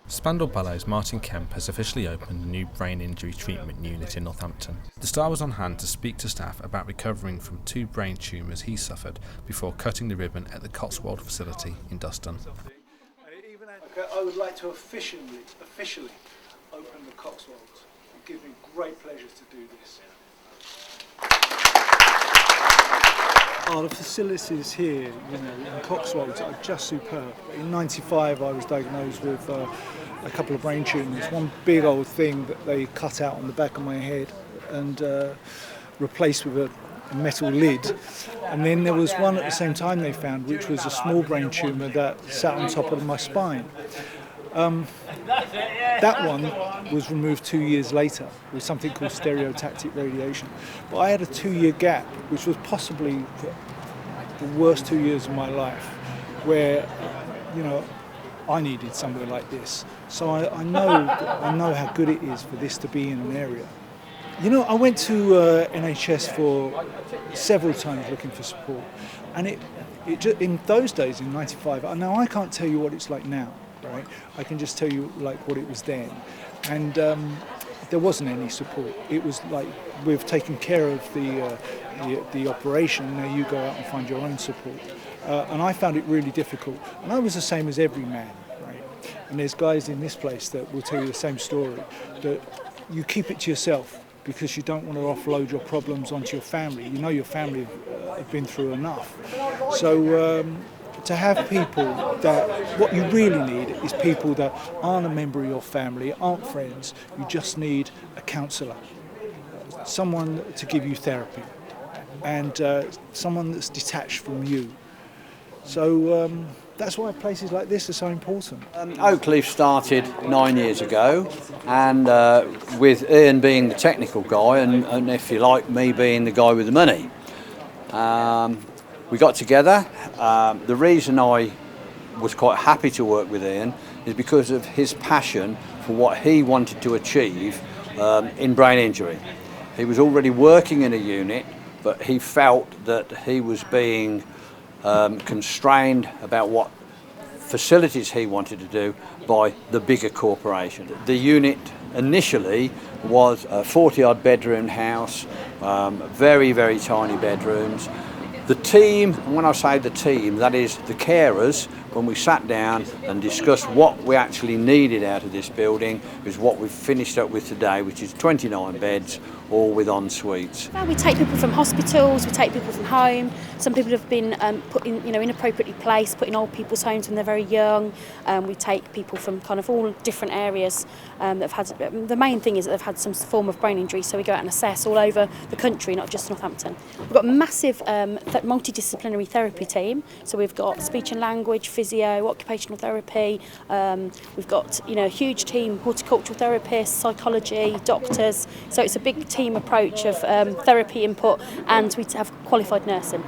Spandau Ballet's Martin Kemp has officially opened a new brain injury treatment unit in Northampton. The star was on hand to speak to staff about recovering from 2 brain tumours he suffered before cutting the ribbon at the Cotswold facility in Duston. Okay, I would like to officially open the Cotswolds. It gives me great pleasure to do this. The facilities here, in Cotswolds are just superb. In '95, I was diagnosed with a couple of brain tumours. One big old thing that they cut out on the back of my head and replaced with a metal lid. And then there was one at the same time they found, which was a small brain tumour that sat on top of my spine. That one was removed 2 years later with something called stereotactic radiation. But I had a 2-year gap, which was possibly the worst 2 years of my life, where, I needed somewhere like this. So I know how good it is for this to be in an area. I went to NHS for several times looking for support, and it just, in those days, in '95, now I can't tell you what it's like now. Right? I can just tell you what it was then, and there wasn't any support. It was like we've taken care of the operation. Now you go out and find your own support, and I found it really difficult. And I was the same as every man, right? And there's guys in this place that will tell you the same story. That you keep it to yourself because you don't want to offload your problems onto your family. Your family have been through enough, so. To have people that, what you really need is people that aren't a member of your family, aren't friends. You just need a counsellor, someone to give you therapy, and someone that's detached from you. So that's why places like this are so important. Oakleaf started 9 years ago, and with Ian being the technical guy, and if you like, me being the guy with the money. We got together. The reason I was quite happy to work with Ian is because of his passion for what he wanted to achieve in brain injury. He was already working in a unit, but he felt that he was being constrained about what facilities he wanted to do by the bigger corporation. The unit initially was a 40-odd bedroom house, very, very tiny bedrooms. The team, and when I say the team, that is the carers, when we sat down and discussed what we actually needed out of this building, is what we've finished up with today, which is 29 beds, all with en-suites. We take people from hospitals, we take people from home. Some people have been put in, inappropriately placed, put in old people's homes when they're very young. We take people from kind of all different areas that have had. The main thing is that they've had some form of brain injury, so we go out and assess all over the country, not just Northampton. We've got a massive multidisciplinary therapy team, so we've got speech and language, physio, occupational therapy. We've got a huge team, horticultural therapists, psychology, doctors. So it's a big team approach of therapy input, and we have qualified nursing.